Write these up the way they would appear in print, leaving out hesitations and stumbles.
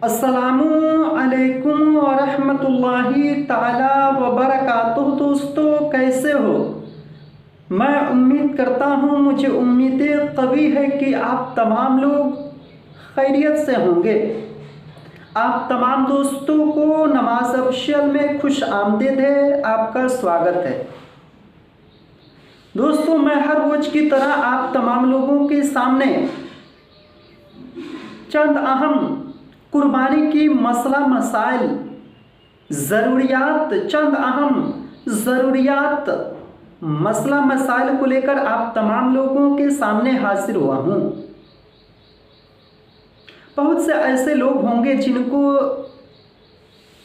अस्सलामु अलैकुम वरहमतुल्लाहि ताला वबरकातुहू। दोस्तों, कैसे हो? मैं उम्मीद करता हूँ, मुझे उम्मीद कवी है कि आप तमाम लोग खैरियत से होंगे। आप तमाम दोस्तों को नमाज अफशल में खुश आमदीद है, आपका स्वागत है। दोस्तों, मैं हर रोज़ की तरह आप तमाम लोगों के सामने चंद अहम कुर्बानी की मसला मसाइल ज़रूरियात चंद अहम ज़रूरियात मसला मसाइल को लेकर आप तमाम लोगों के सामने हाजिर हुआ हूँ। बहुत से ऐसे लोग होंगे जिनको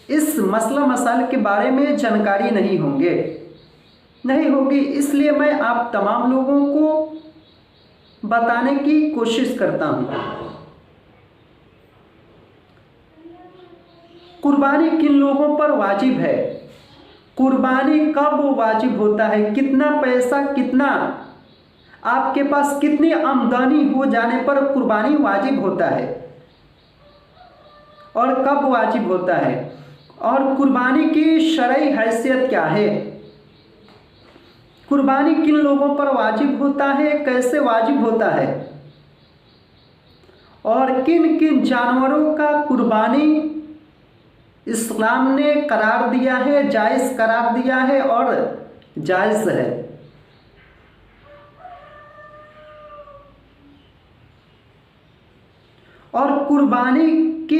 इस मसला मसाइल के बारे में जानकारी नहीं होगी, इसलिए मैं आप तमाम लोगों को बताने की कोशिश करता हूँ। कुर्बानी किन लोगों पर वाजिब है? कुर्बानी कब वाजिब होता है? कितना पैसा, कितना आपके पास कितनी आमदनी हो जाने पर कुर्बानी वाजिब होता है और कब वाजिब होता है? और कुर्बानी की शरई हैसियत क्या है? कुर्बानी किन लोगों पर वाजिब होता है, कैसे वाजिब होता है और किन किन जानवरों का कुर्बानी इस्लाम ने करार दिया है, जायज़ करार दिया है और जायज़ है। और कुर्बानी के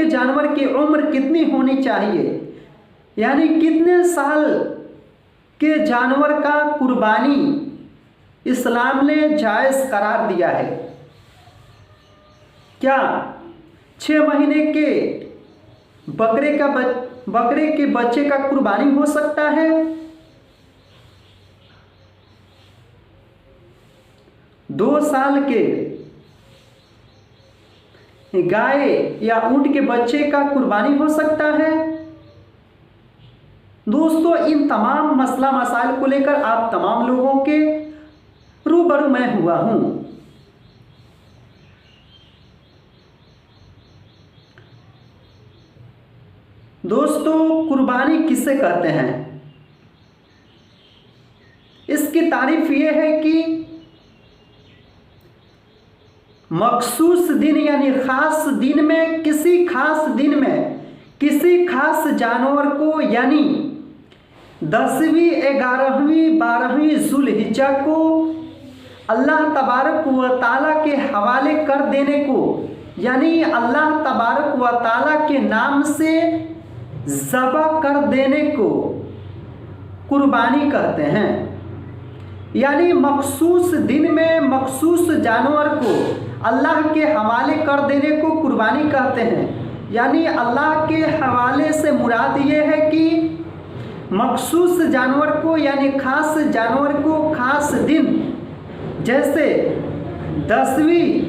जानवर की उम्र कितनी होनी चाहिए, यानी कितने साल के जानवर का कुर्बानी इस्लाम ने जायज़ करार दिया है? क्या 6 महीने के बकरे के बच्चे का कुर्बानी हो सकता है? 2 साल के गाय या ऊंट के बच्चे का कुर्बानी हो सकता है? दोस्तों, इन तमाम मसला मसाइल को लेकर आप तमाम लोगों के रूबरू मैं हुआ हूं। दोस्तों, कुर्बानी किसे कहते हैं? इसकी तारीफ ये है कि मखसूस दिन यानी खास दिन में किसी खास जानवर को, यानी 10वीं 11वीं 12वीं ज़ुल्हिज्जा को अल्लाह तबारक व ताला के हवाले कर देने को, यानी अल्लाह तबारक व ताला के नाम से ज़बह कर देने को कुर्बानी कहते हैं। यानी मखसूस दिन में मखसूस जानवर को अल्लाह के हवाले कर देने को कुर्बानी कहते हैं। यानी अल्लाह के हवाले से मुराद ये है कि मखसूस जानवर को, यानी खास जानवर को खास दिन, जैसे 10वीं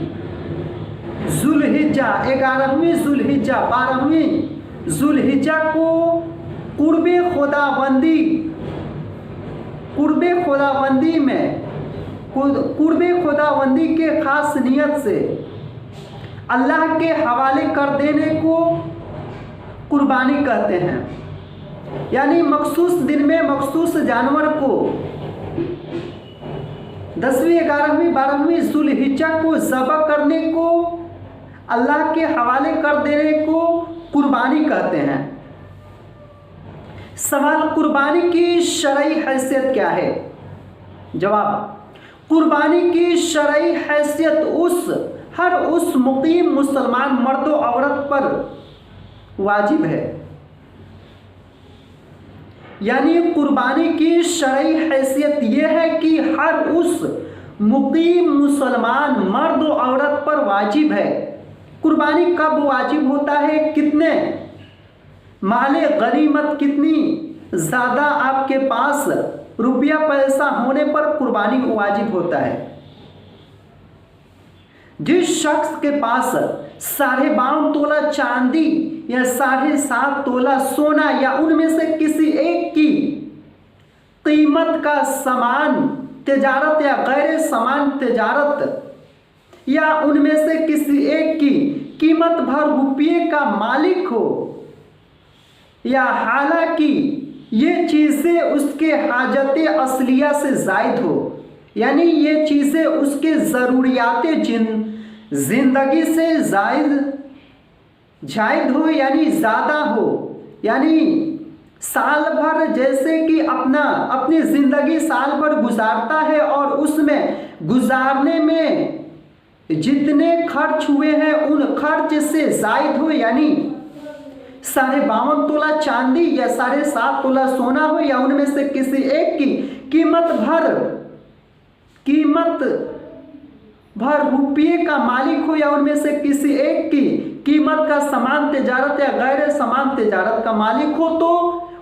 ज़ुल्हिज्जा, 11वीं ज़ुल्हिज्जा, 12वीं ज़ुल्हिज्जा को कुर्बे खुदाबंदी के खास नियत से अल्लाह के हवाले कर देने को कुर्बानी कहते हैं। यानी मखसूस दिन में मखसूस जानवर को 10वीं 11वीं 12वीं ज़ुल्हिज्जा को ज़बह करने को, अल्लाह के हवाले कर देने को कुर्बानी कहते हैं। सवाल, कुर्बानी की शरई हैसियत क्या है? जवाब, कुर्बानी की शरई हैसियत हर उस मुकीम मुसलमान मर्द और औरत पर वाजिब है। यानी कुर्बानी की शरई हैसियत यह है कि हर उस मुकीम मुसलमान मर्द और औरत पर वाजिब है। कुर्बानी कब वाजिब होता है? कितने माले गनीमत, कितनी ज़्यादा आपके पास रुपया पैसा होने पर कुर्बानी वाजिब होता है? जिस शख्स के पास 52.5 तोला चांदी या 7.5 तोला सोना या उनमें से किसी एक की कीमत का सामान तिजारत या गैर सामान तिजारत या उनमें से किसी एक भर रुपये का मालिक हो, या हालांकि ये चीज़ें उसके हाजत असलिया से जायद हो, यानी ये चीज़ें उसके ज़रूरियात ज़िंदगी से जायद हो, यानी ज़्यादा हो, यानी साल भर जैसे कि अपनी ज़िंदगी साल भर गुजारता है और उसमें गुजारने में जितने खर्च हुए हैं उन खर्च से जायद हो, यानी 52.5 तोला चांदी या 7.5 तोला सोना हो, या उनमें से किसी एक की कीमत भर रुपये का मालिक हो, या उनमें से किसी एक की कीमत का समान तिजारत या गैर समान तिजारत का मालिक हो, तो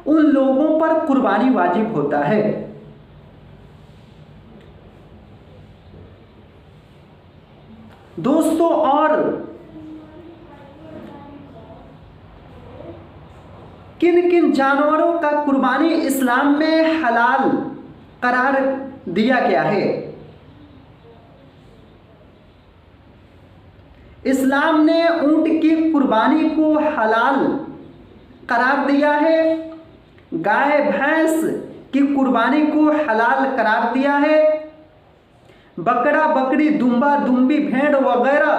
उन लोगों पर कुर्बानी वाजिब होता है। दोस्तों, और किन किन जानवरों का कुर्बानी इस्लाम में हलाल करार दिया गया है? इस्लाम ने ऊंट की कुर्बानी को हलाल करार दिया है, गाय भैंस की कुर्बानी को हलाल करार दिया है, बकरा बकरी दुम्बा दुम्बी भेड़ वगैरह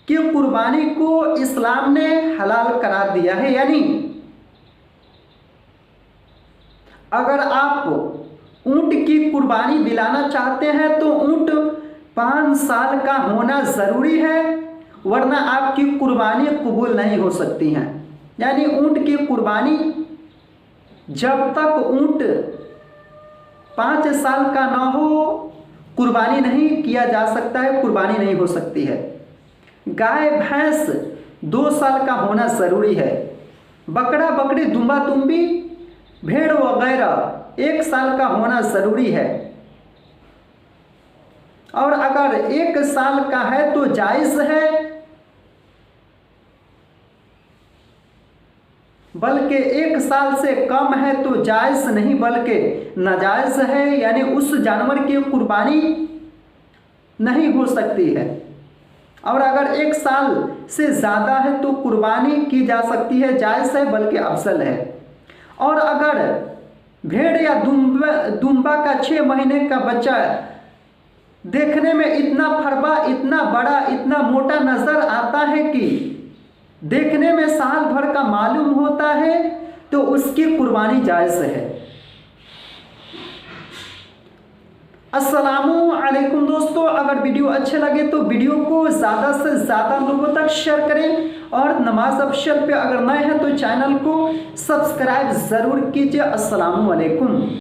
की कुर्बानी को इस्लाम ने हलाल करार दिया है। यानी अगर आप ऊंट की कुर्बानी दिलाना चाहते हैं तो ऊंट 5 साल का होना ज़रूरी है, वरना आपकी कुर्बानी कबूल नहीं हो सकती हैं। यानी ऊंट की कुर्बानी जब तक ऊंट 5 साल का ना हो कुर्बानी नहीं किया जा सकता है, कुर्बानी नहीं हो सकती है। गाय भैंस 2 साल का होना ज़रूरी है, बकरा बकरी दुम्बा दुम्बी भेड़ वगैरह 1 साल का होना ज़रूरी है, और अगर 1 साल का है तो जायज़ है, बल्कि 1 साल से कम है तो जायज़ नहीं बल्कि नाजायज़ है, यानी उस जानवर की कुर्बानी नहीं हो सकती है। और अगर 1 साल से ज़्यादा है तो कुर्बानी की जा सकती है, जायज़ है बल्कि अफजल है। और अगर भेड़ या दुम्बा का 6 महीने का बच्चा देखने में इतना फरबा, इतना बड़ा, इतना मोटा नज़र आता है कि देखने में साल भर का मालूम होता है, तो उसकी कुर्बानी जायज़ है। अस्सलामु अलैकुम दोस्तों, अगर वीडियो अच्छे लगे तो वीडियो को ज़्यादा से ज़्यादा लोगों तक शेयर करें, और नमाज अफशल पे अगर नए हैं तो चैनल को सब्सक्राइब ज़रूर कीजिए। अस्सलामु अलैकुम।